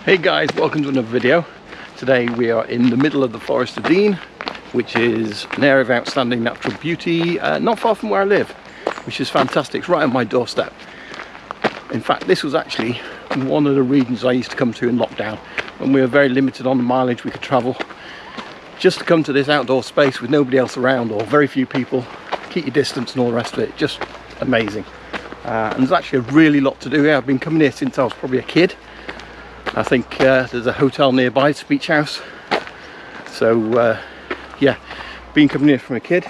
Hey guys, welcome to another video. Today we are in the middle of the Forest of Dean, which is an area of outstanding natural beauty, not far from where I live, which is fantastic. It's right on my doorstep. In fact, this was actually one of the regions I used to come to in lockdown, when we were very limited on the mileage we could travel. Just to come to this outdoor space with nobody else around or very few people, keep your distance and all the rest of it, just amazing. And there's actually a really lot to do here. I've been coming here since I was probably a kid. I think there's a hotel nearby, it's a beach house. So yeah, been coming here from a kid.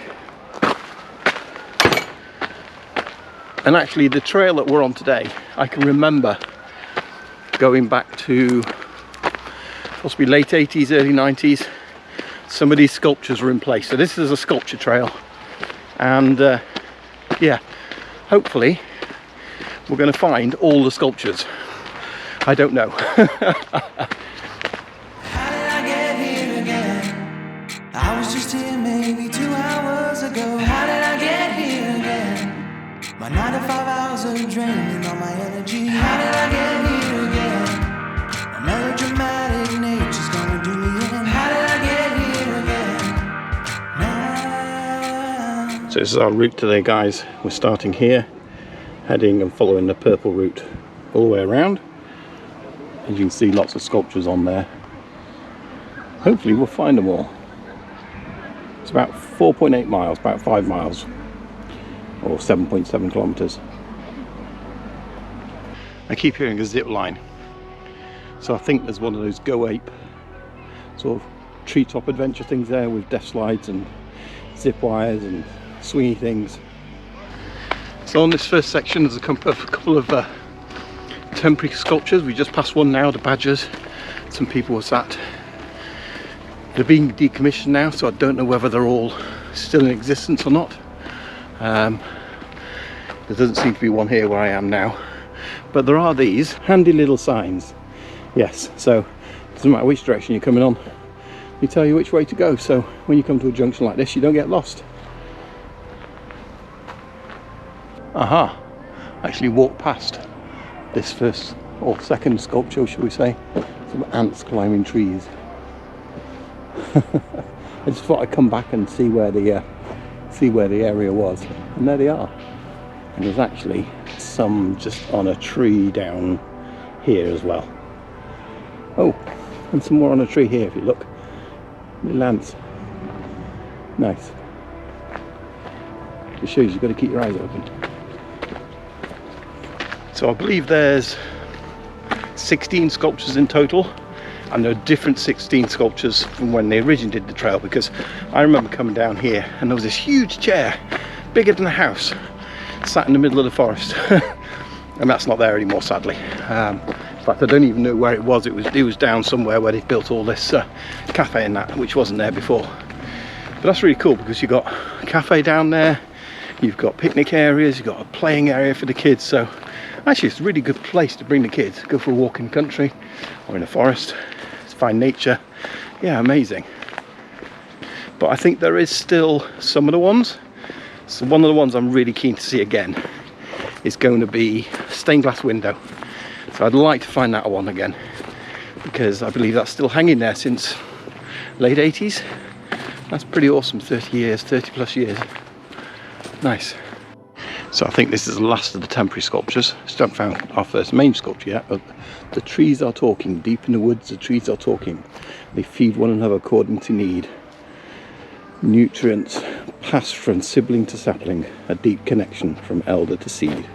And actually the trail that we're on today, I can remember going back to possibly late 80s, early 90s. Some of these sculptures were in place. So this is a sculpture trail. And yeah, hopefully we're going to find all the sculptures. I don't know. How did I get here again? I was just here maybe 2 hours ago. How did I get here again? My 9 to 5 hours are draining all my energy. How did I get here again? A melodramatic nature's gonna do me in. How did I get here again? Now. So this is our route today, guys. We're starting here, heading and following the purple route all the way around. As you can see, lots of sculptures on there. Hopefully we'll find them all. It's about 4.8 miles, about 5 miles, or 7.7 kilometers. I keep hearing a zip line, so I think there's one of those Go Ape sort of treetop adventure things there with death slides and zip wires and swingy things. So on this first section there's a couple of temporary sculptures. We just passed one now, the badgers. Some people were sat. They're being decommissioned now, so I don't know whether they're all still in existence or not. There doesn't seem to be one here where I am now, but there are these handy little signs. Yes, so it doesn't matter which direction you're coming on, they tell you which way to go, so when you come to a junction like this you don't get lost. Aha, actually walked past this first or second sculpture, shall we say, some ants climbing trees. I just thought I'd come back and see where the area was, and there they are. And there's actually some just on a tree down here as well. Oh, and some more on a tree here if you look. Little ants. Nice. It shows you've got to keep your eyes open. So I believe there's 16 sculptures in total, and there are different 16 sculptures from when they originally did the trail, because I remember coming down here and there was this huge chair, bigger than a house, sat in the middle of the forest. And that's not there anymore, sadly. In fact, I don't even know where it was. It was down somewhere where they've built all this cafe and that, which wasn't there before. But that's really cool because you've got a cafe down there, you've got picnic areas, you've got a playing area for the kids. So actually it's a really good place to bring the kids, go for a walk in the country or in a forest, find nature. Yeah, amazing. But I think there is still some of the ones. So one of the ones I'm really keen to see again is going to be stained glass window. So I'd like to find that one again, because I believe that's still hanging there since late 80s. That's pretty awesome. 30 plus years. Nice. So I think this is the last of the temporary sculptures. Still haven't found our first main sculpture yet, but the trees are talking. Deep in the woods, the trees are talking. They feed one another according to need. Nutrients pass from sibling to sapling, a deep connection from elder to seed.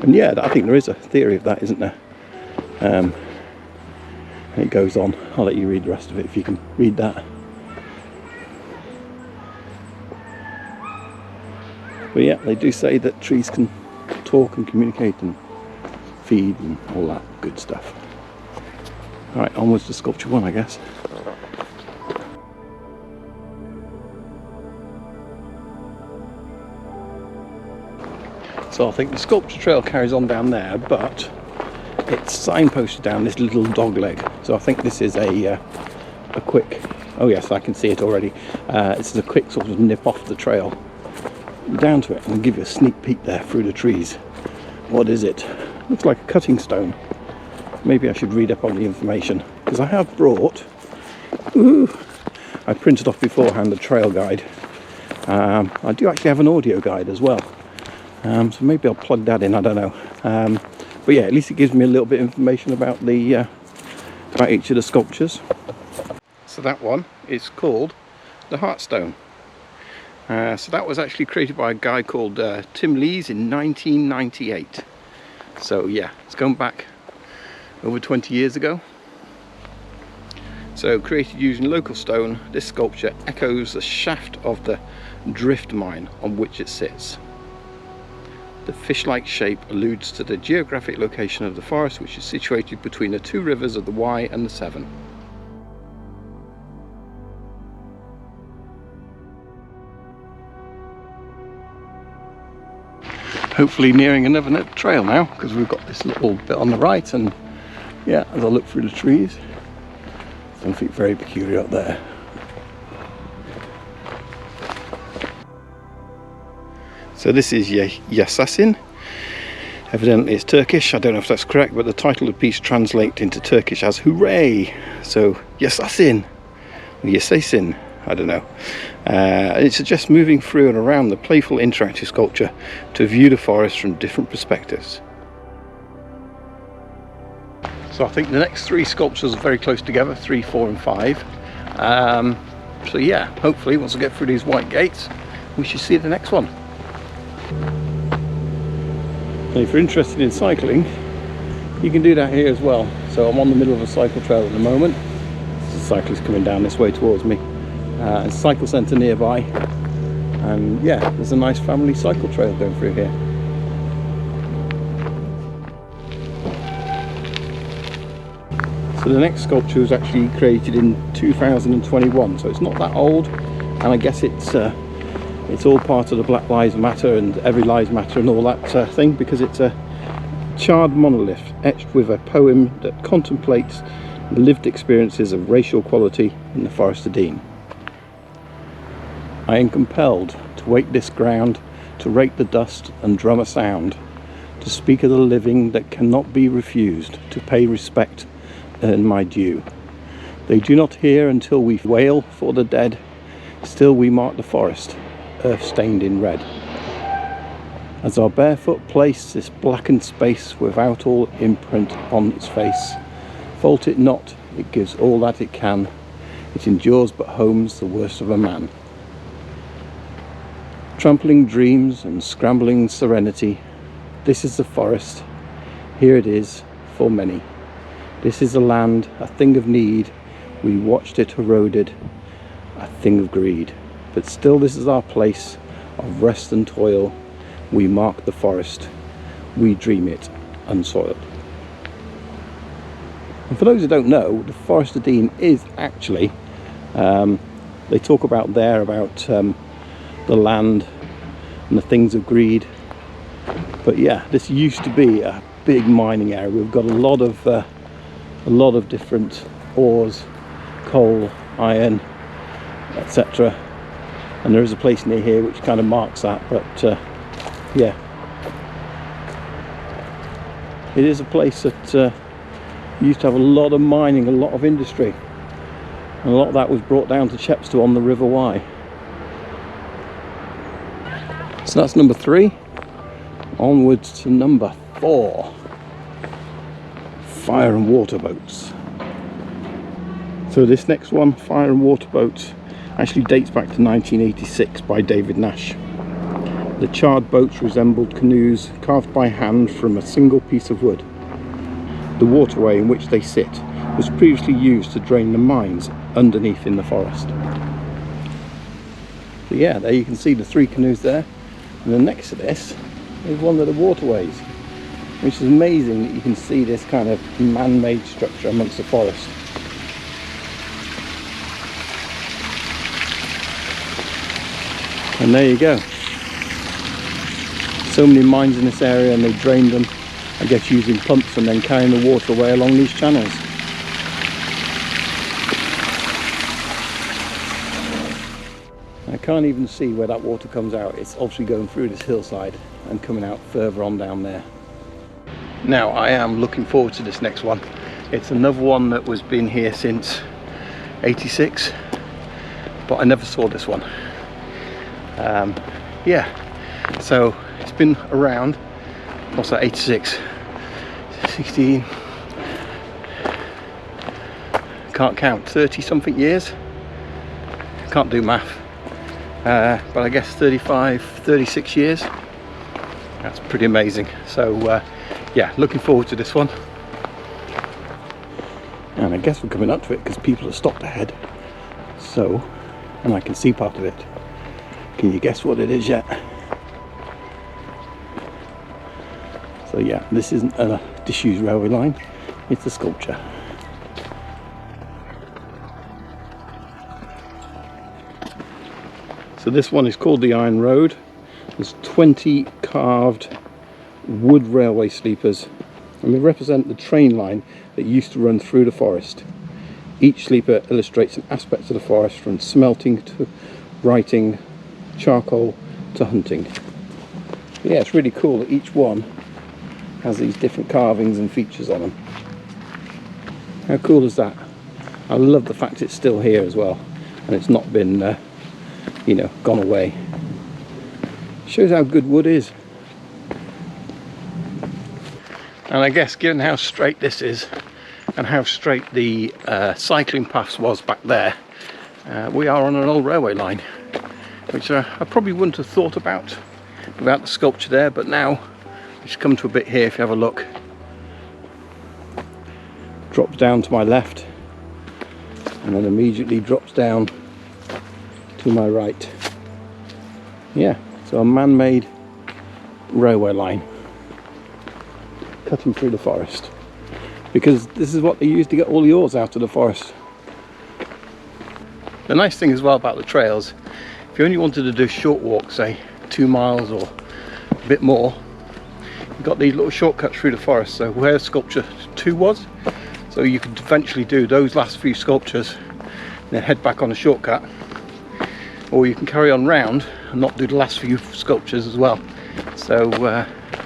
And yeah, I think there is a theory of that, isn't there? And it goes on. I'll let you read the rest of it if you can read that. But yeah, they do say that trees can talk and communicate and feed and all that good stuff. Alright, onwards to sculpture 1, I guess. So I think the sculpture trail carries on down there, but it's signposted down this little dog leg. So I think this is a quick, oh yes, I can see it already. This is a quick sort of nip off the trail down to it, and I'll give you a sneak peek there through the trees. What is it? Looks like a cutting stone. maybe I should read up on the information, because I have brought, I printed off beforehand a trail guide. I do actually have an audio guide as well, so maybe I'll plug that in, I don't know. But yeah, at least it gives me a little bit of information about the about each of the sculptures. So that one is called the Hearthstone. So that was actually created by a guy called Tim Lees in 1998. So yeah, it's going back over 20 years ago. So created using local stone, this sculpture echoes the shaft of the drift mine on which it sits. The fish-like shape alludes to the geographic location of the forest, which is situated between the two rivers of the Wye and the Severn. Hopefully nearing another trail now, because we've got this little bit on the right, and yeah, as I look through the trees, something very peculiar up there. So this is Yaşasın. Evidently it's Turkish, I don't know if that's correct, but the title of the piece translates into Turkish as hooray. So Yaşasın, or Yaşasın, I don't know. It suggests moving through and around the playful interactive sculpture to view the forest from different perspectives. So I think the next three sculptures are very close together, 3, 4 and 5. So yeah, hopefully once I get through these white gates, we should see the next one. And if you're interested in cycling, you can do that here as well. So I'm on the middle of a cycle trail at the moment. There's a cyclist coming down this way towards me. A cycle centre nearby, and yeah, there's a nice family cycle trail going through here. So the next sculpture was actually created in 2021, so it's not that old, and I guess it's all part of the Black Lives Matter and Every Lives Matter and all that thing, because it's a charred monolith etched with a poem that contemplates the lived experiences of racial equality in the Forest of Dean. I am compelled to wake this ground, to rake the dust and drum a sound, to speak of the living that cannot be refused, to pay respect, earn my due. They do not hear until we wail for the dead, still we mark the forest, earth stained in red. As our barefoot place this blackened space without all imprint on its face, fault it not, it gives all that it can, it endures but homes the worst of a man. Trampling dreams and scrambling serenity, this is the forest, here it is for many. This is the land, a thing of need, we watched it eroded, a thing of greed. But still this is our place of rest and toil, we mark the forest, we dream it unsoiled. And for those who don't know, the Forest of Dean is actually, they talk about there about the land and the things of greed, but yeah, this used to be a big mining area. We've got a lot of different ores, coal, iron, etc., and there is a place near here which kind of marks that, but yeah, it is a place that used to have a lot of mining, a lot of industry, and a lot of that was brought down to Chepstow on the River Wye. So that's number 3. Onwards to number 4. Fire and water boats. So this next one, fire and water boats, actually dates back to 1986 by David Nash. The charred boats resembled canoes carved by hand from a single piece of wood. The waterway in which they sit was previously used to drain the mines underneath in the forest. So yeah, there you can see the 3 canoes there. And then next to this is one of the waterways, which is amazing that you can see this kind of man-made structure amongst the forest. And there you go. So many mines in this area, and they drained them, I guess, using pumps and then carrying the water away along these channels. I can't even see where that water comes out. It's obviously going through this hillside and coming out further on down there. Now I am looking forward to this next one. It's another one that was been here since 86, but I never saw this one. Yeah, so it's been around, what's that, 86, 16, can't count, 30 something years, can't do math, but I guess 35, 36 years. That's pretty amazing. So yeah, looking forward to this one. And I guess we're coming up to it because people have stopped ahead. So, and I can see part of it. Can you guess what it is yet? So yeah, this isn't a disused railway line, it's a sculpture. So this one is called the Iron Road. There's 20 carved wood railway sleepers, and they represent the train line that used to run through the forest. Each sleeper illustrates an aspect of the forest, from smelting to writing, charcoal to hunting. Yeah, it's really cool that each one has these different carvings and features on them. How cool is that? I love the fact it's still here as well, and it's not been you know, gone away. Shows how good wood is. And I guess given how straight this is and how straight the cycling paths was back there, we are on an old railway line, which I probably wouldn't have thought about without the sculpture there, but now just come to a bit here. If you have a look, drops down to my left and then immediately drops down to my right. Yeah, so a man-made railway line cutting through the forest, because this is what they use to get all the ores out of the forest. The nice thing as well about the trails, if you only wanted to do short walks, say 2 miles or a bit more, you've got these little shortcuts through the forest. So where sculpture 2 was, so you could eventually do those last few sculptures and then head back on a shortcut, or you can carry on round and not do the last few sculptures as well. So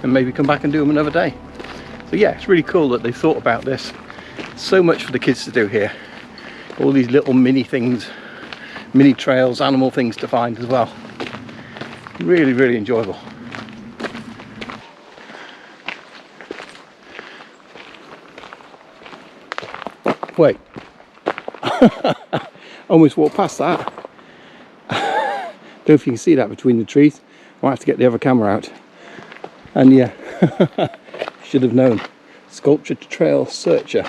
and maybe come back and do them another day. So yeah, it's really cool that they thought about this. So much for the kids to do here. All these little mini things, mini trails, animal things to find as well. Really, really enjoyable. Wait, almost walked past that. Don't know if you can see that between the trees. Might have to get the other camera out. And yeah, should have known. Sculpture trail searcher.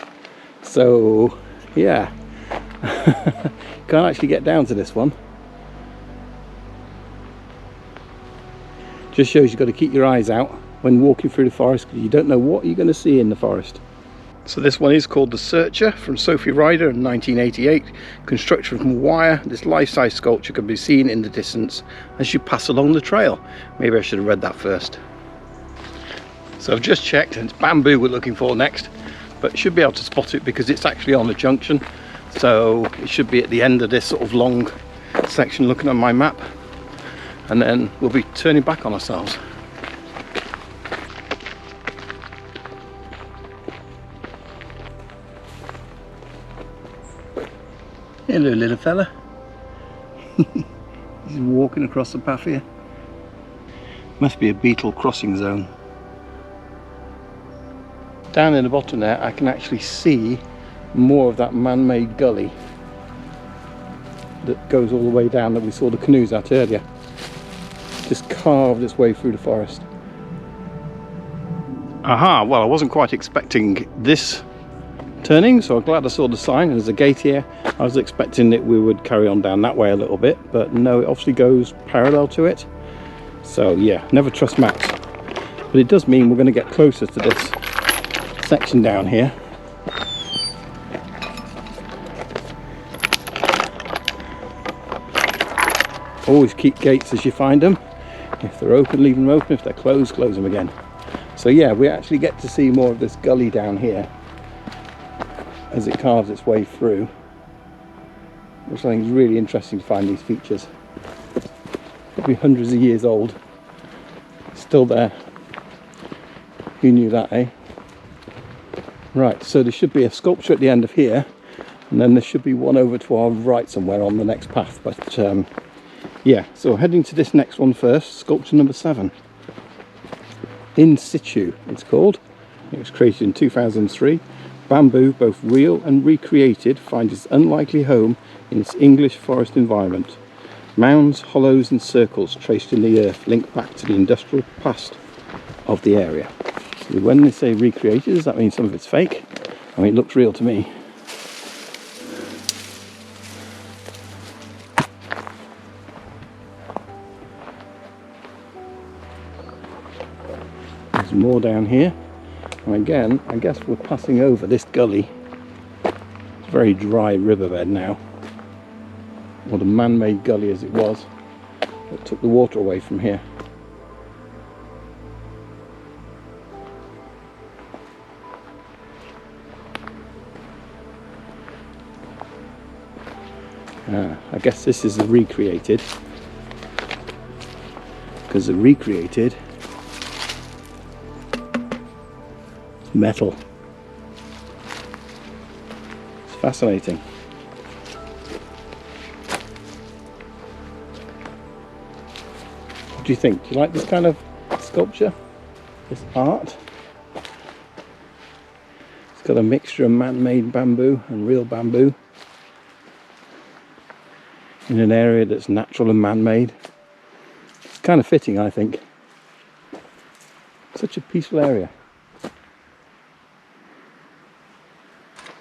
So yeah, can't actually get down to this one. Just shows you've got to keep your eyes out when walking through the forest, because you don't know what you're going to see in the forest. So this one is called the Searcher, from Sophie Ryder in 1988. Constructed from wire, this life-size sculpture can be seen in the distance as you pass along the trail. Maybe I should have read that first. So I've just checked, and it's bamboo we're looking for next, but should be able to spot it because it's actually on the junction. So it should be at the end of this sort of long section, looking on my map, and then we'll be turning back on ourselves. Hello, little fella. He's walking across the path here. Must be a beetle crossing zone. Down in the bottom there, I can actually see more of that man-made gully that goes all the way down that we saw the canoes at earlier. Just carved its way through the forest. Aha, well, I wasn't quite expecting this turning, so I'm glad I saw the sign. There's a gate here. I was expecting that we would carry on down that way a little bit, but no, it obviously goes parallel to it. So yeah, never trust maps, but it does mean we're going to get closer to this section down here. Always keep gates as you find them. If they're open, leave them open. If they're closed, close them again. So yeah, we actually get to see more of this gully down here as it carves its way through, which I think is really interesting to find these features. Probably hundreds of years old, still there. Who knew that, eh? Right, so there should be a sculpture at the end of here, and then there should be one over to our right somewhere on the next path. But yeah, so heading to this next one first, sculpture number 7. In situ, it's called. It was created in 2003. Bamboo, both real and recreated, finds its unlikely home in its English forest environment. Mounds, hollows and circles traced in the earth link back to the industrial past of the area. So when they say recreated, does that mean some of it's fake? I mean, it looks real to me. There's more down here. And again, I guess we're passing over this gully. It's a very dry riverbed now. Or the man-made gully as it was. That took the water away from here. I guess this is the recreated. Because the recreated is metal. It's fascinating. What do you think? Do you like this kind of sculpture? This art? It's got a mixture of man-made bamboo and real bamboo in an area that's natural and man-made. It's kind of fitting, I think. Such a peaceful area.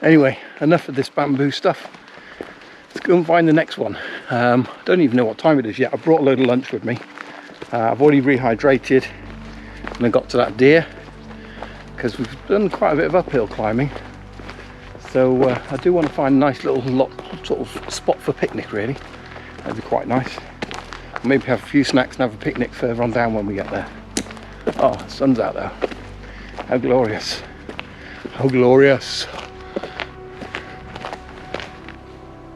Anyway, enough of this bamboo stuff. Let's go and find the next one. I don't even know what time it is yet. I brought a load of lunch with me. I've already rehydrated and I got to that deer because we've done quite a bit of uphill climbing. So I do want to find a nice little sort of spot for picnic, really. That'd be quite nice. Maybe have a few snacks and have a picnic further on down when we get there. Oh, the sun's out there. How glorious. How glorious.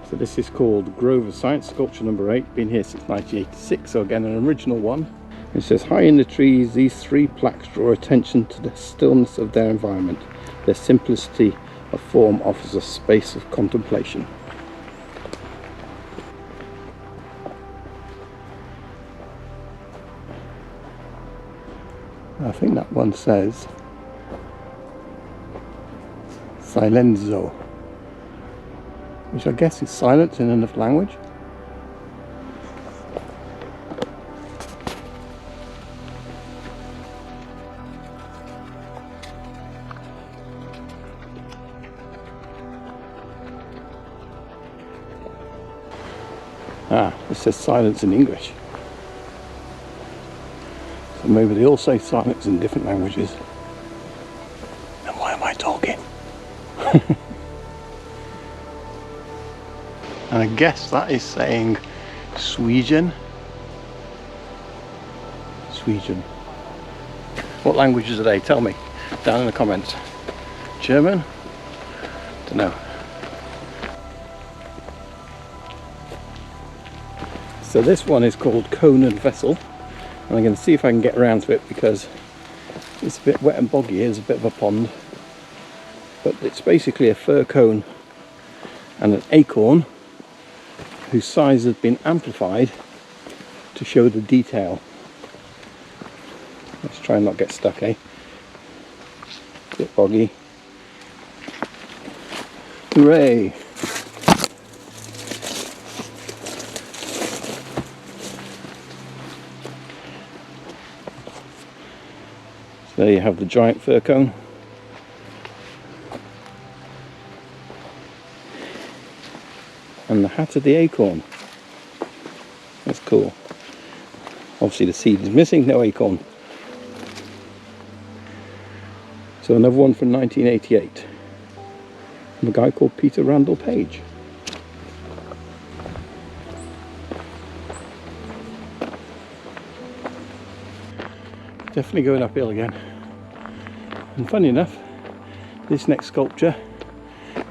So this is called Grove of Science, sculpture number 8. Been here since 1986, so again an original one. It says, high in the trees, these 3 plaques draw attention to the stillness of their environment. Their simplicity of form offers a space of contemplation. I think that one says Silenzo, which I guess is silence in another language. Ah, it says silence in English. So maybe they all say silence in different languages. And why am I talking? And I guess that is saying Sweden. Sweden. What languages are they? Tell me down in the comments. German? Don't know. So this one is called Conan Vessel. And I'm going to see if I can get around to it because it's a bit wet and boggy. Here's a bit of a pond. But it's basically a fir cone and an acorn whose size has been amplified to show the detail. Let's try and not get stuck, eh? A bit boggy. Hooray! So there you have the giant fir cone. And the hat of the acorn. That's cool. Obviously the seed is missing, no acorn. So another one from 1988. From a guy called Peter Randall Page. Definitely going uphill again. And funny enough, this next sculpture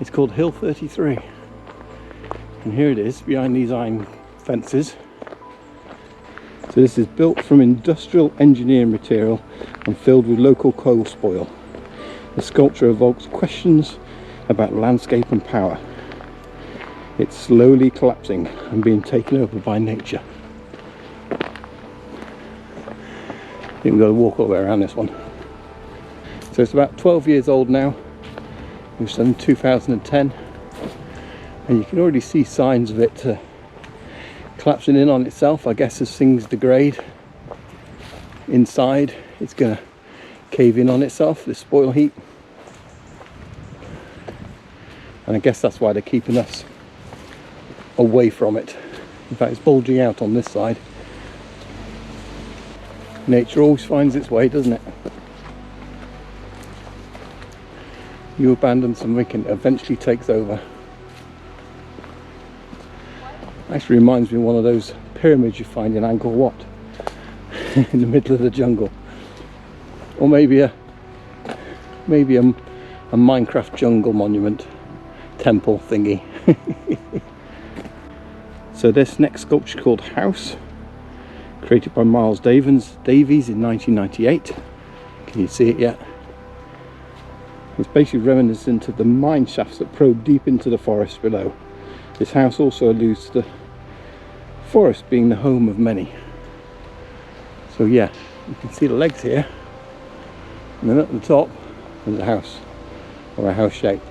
is called Hill 33. And here it is behind these iron fences. So this is built from industrial engineering material and filled with local coal spoil. The sculpture evokes questions about landscape and power. It's slowly collapsing and being taken over by nature. I think we've got to walk all the way around this one. So it's about 12 years old now. It was done in 2010, and you can already see signs of it collapsing in on itself. I guess as things degrade inside, it's going to cave in on itself, this spoil heap. And I guess that's why they're keeping us away from it. In fact, it's bulging out on this side. Nature always finds its way, doesn't it? You abandon something and it eventually takes over. Actually reminds me of one of those pyramids you find in Angkor Wat in the middle of the jungle, or maybe a Minecraft jungle monument temple thingy. So this next sculpture called House, created by Miles Davies in 1998. Can you see it yet? It's basically reminiscent of the mine shafts that probe deep into the forest below. This house also alludes to the forest being the home of many. So yeah, you can see the legs here, and then at the top there's a house, or a house shape.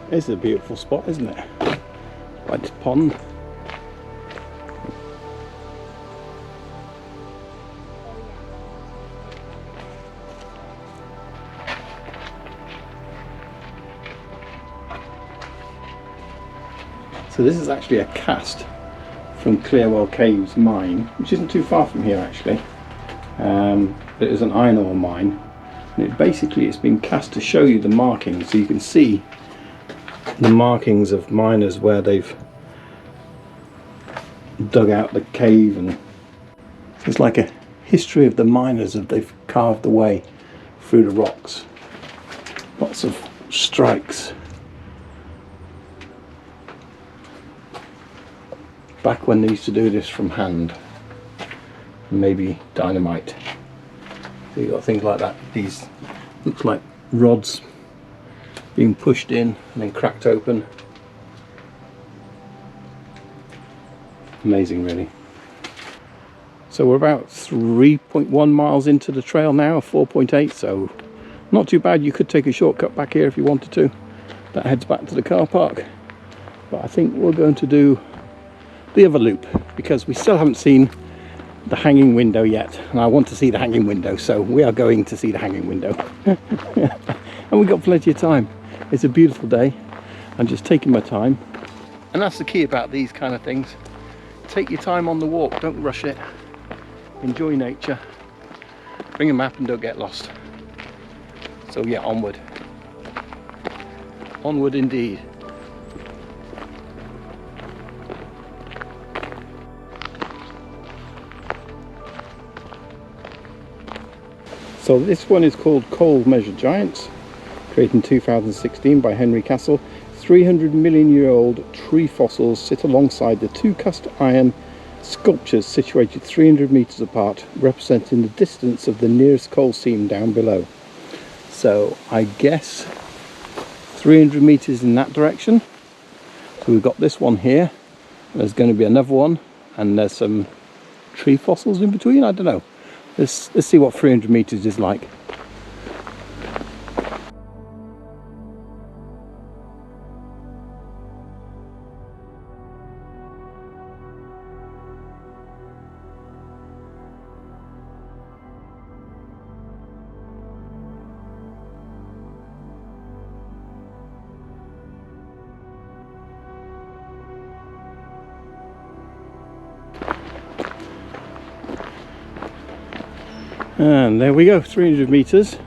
This is a beautiful spot, isn't it? Like this pond. So this is actually a cast from Clearwell Caves mine, which isn't too far from here actually. It is an iron ore mine, and it's been cast to show you the markings, so you can see the markings of miners where they've dug out the cave, and it's like a history of the miners as they've carved away through the rocks. Lots of strikes. Back when they used to do this from hand, maybe dynamite. So you've got things like that. These looks like rods being pushed in and then cracked open. Amazing, really. So we're about 3.1 miles into the trail now, 4.8, so not too bad. You could take a shortcut back here if you wanted to. That heads back to the car park. But I think we're going to do the other loop, because we still haven't seen the hanging window yet, and I want to see the hanging window, so we are going to see the hanging window. And we've got plenty of time. It's a beautiful day. I'm just taking my time, and that's the key about these kind of things. Take your time on the walk, don't rush it. Enjoy nature, bring a map and don't get lost. So yeah, onward. Onward indeed. So this one is called Coal Measure Giants, created in 2016 by Henry Castle. 300 million year old tree fossils sit alongside the two cast iron sculptures situated 300 meters apart, representing the distance of the nearest coal seam down below. So I guess 300 meters in that direction. So we've got this one here, there's going to be another one, and there's some tree fossils in between. I don't know. Let's see what 300 meters is like. And there we go, 300 meters.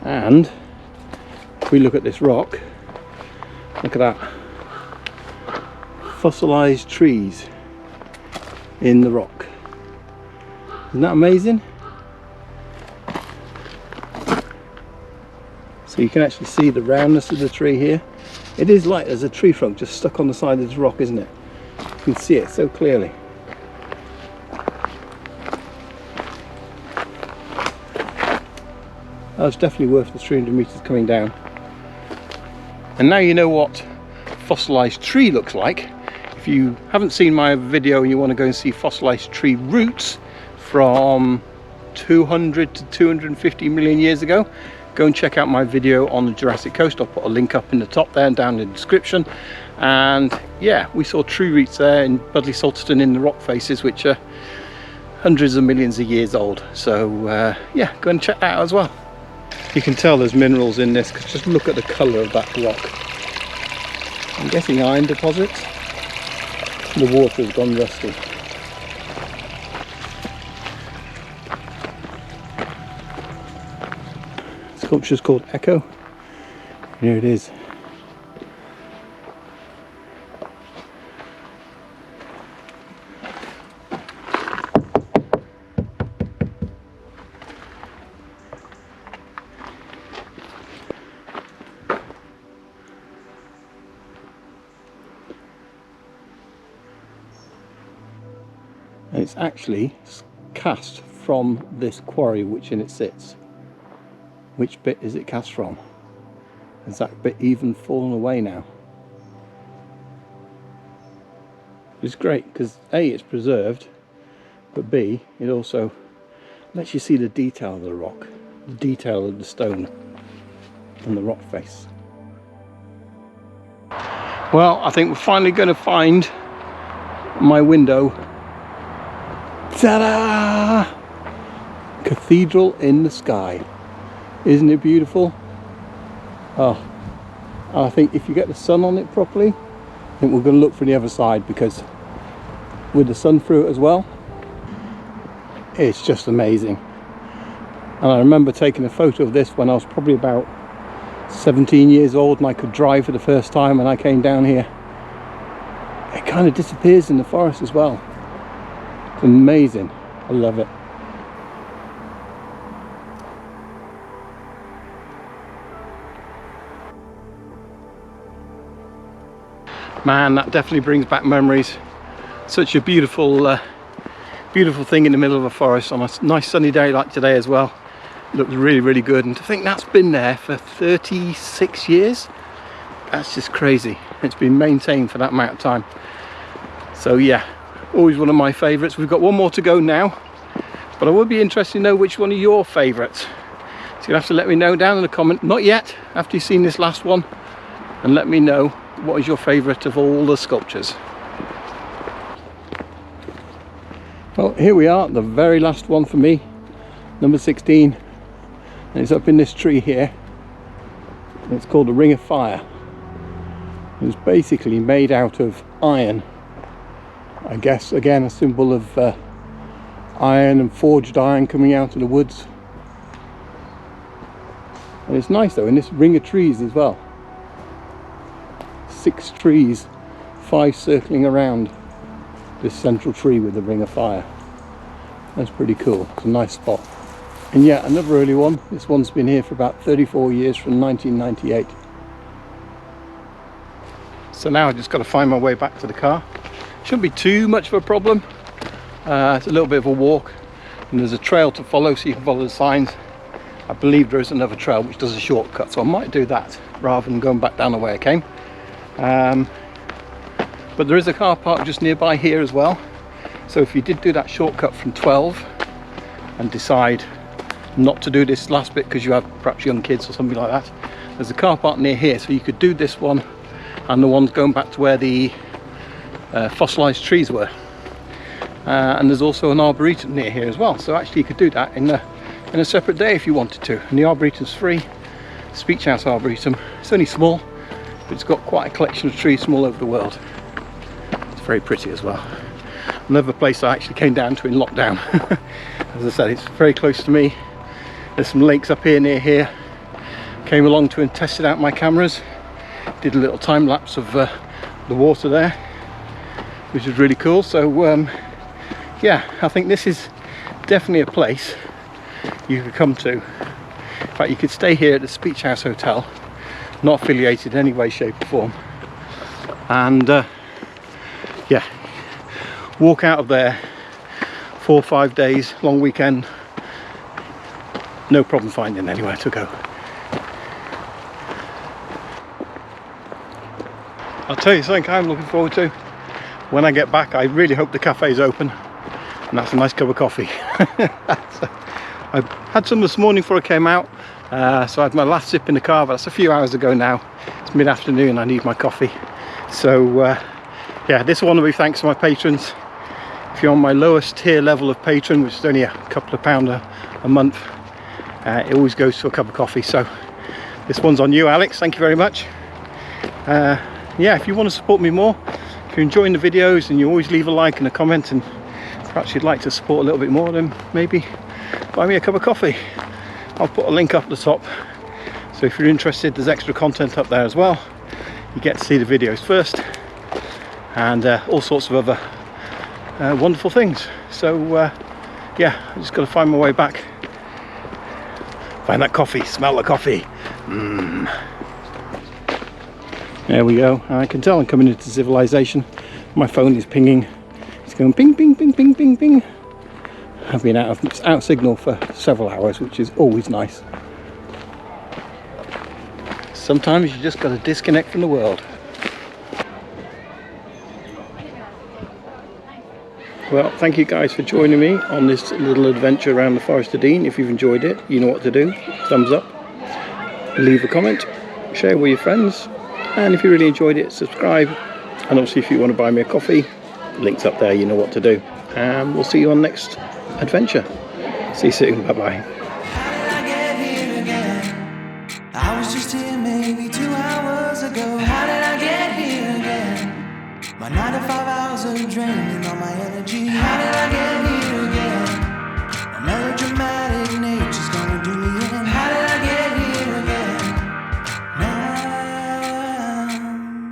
And if we look at this rock, look at that, fossilized trees in the rock. Isn't that amazing? So you can actually see the roundness of the tree here. It is like there's a tree trunk just stuck on the side of this rock, isn't it? You can see it so clearly. That's definitely worth the 300 meters coming down. And now you know what fossilized tree looks like. If you haven't seen my video and you want to go and see fossilized tree roots from 200 to 250 million years ago, go and check out my video on the Jurassic Coast. I'll put a link up in the top there and down in the description. And yeah, we saw tree roots there in Budleigh Salterton in the rock faces, which are hundreds of millions of years old. So yeah, go and check that out as well. You can tell there's minerals in this because just look at the colour of that rock. I'm guessing iron deposits. The water's gone rusty. Sculpture's called Echo. Here it is. And it's actually cast from this quarry which in it sits. Which bit is it cast from? Has that bit even fallen away now? It's great because A, it's preserved, but B, it also lets you see the detail of the rock, the detail of the stone and the rock face. Well, I think we're finally going to find my window. Ta-da! Cathedral in the sky. Isn't it beautiful? Oh, I think if you get the sun on it properly, I think we're going to look for the other side, because with the sun through it as well, it's just amazing. And I remember taking a photo of this when I was probably about 17 years old and I could drive for the first time, and I came down here. It kind of disappears in the forest as well. It's amazing. I love it. Man, that definitely brings back memories. Such a beautiful beautiful thing in the middle of a forest on a nice sunny day like today as well. It looks really, really good, and to think that's been there for 36 years, that's just crazy. It's been maintained for that amount of time. So yeah, always one of my favourites. We've got one more to go now, but I would be interested to know which one of your favourites. So you'll have to let me know down in the comment, not yet, after you've seen this last one, and let me know what is your favourite of all the sculptures. Well, here we are, the very last one for me, number 16, and it's up in this tree here. It's called the Ring of Fire. It's basically made out of iron. I guess again a symbol of iron and forged iron coming out of the woods. And it's nice though, in this ring of trees as well. 6 trees, 5 circling around this central tree with the Ring of Fire. That's pretty cool. It's a nice spot. And yeah, another early one. This one's been here for about 34 years, from 1998. So now I've just got to find my way back to the car. Shouldn't be too much of a problem. It's a little bit of a walk, and there's a trail to follow, so you can follow the signs. I believe there is another trail which does a shortcut, so I might do that rather than going back down the way I came. But there is a car park just nearby here as well, so if you did do that shortcut from 12 and decide not to do this last bit because you have perhaps young kids or something like that, there's a car park near here, so you could do this one and the ones going back to where the fossilized trees were. And there's also an arboretum near here as well, so actually you could do that in a separate day if you wanted to. And the arboretum's free. Speech House Arboretum. It's only small, but it's got quite a collection of trees from all over the world. It's very pretty as well. Another place I actually came down to in lockdown. As I said, it's very close to me. There's some lakes up here near here. Came along to and tested out my cameras. Did a little time lapse of the water there. which is really cool. So yeah, I think this is definitely a place you could come to. In fact, you could stay here at the Speech House Hotel, not affiliated in any way, shape or form, and yeah, walk out of there 4 or 5 days, long weekend, no problem finding anywhere to go. I'll tell you something I'm looking forward to when I get back. I really hope the cafe is open, and that's a nice cup of coffee. I had some this morning before I came out, so I had my last sip in the car, but that's a few hours ago now. It's mid-afternoon, I need my coffee. So yeah, this one will be thanks to my patrons. If you're on my lowest tier level of patron, which is only a couple of £pounds a month, it always goes to a cup of coffee. So this one's on you, Alex. Thank you very much. Yeah, if you want to support me more, if you're enjoying the videos, and you always leave a like and a comment, and perhaps you'd like to support a little bit more, then maybe buy me a cup of coffee. I'll put a link up at the top, so if you're interested, there's extra content up there as well. You get to see the videos first, and all sorts of other wonderful things. So yeah, I just got to find my way back, find that coffee, smell the coffee. There we go. I can tell I'm coming into civilization. My phone is pinging. It's going ping, ping, ping, ping, ping, ping. I've been out of signal for several hours, which is always nice. Sometimes you just got to disconnect from the world. Well, thank you guys for joining me on this little adventure around the Forest of Dean. If you've enjoyed it, you know what to do. Thumbs up, leave a comment, share with your friends, and if you really enjoyed it, subscribe. And obviously, if you want to buy me a coffee, links up there, you know what to do. And we'll see you on next adventure. See you soon. Bye bye. How did I get here again? I was just here maybe 2 hours ago. How did I get here again? My 9 to 5 hours are draining all my energy. How did I get here again? A melodramatic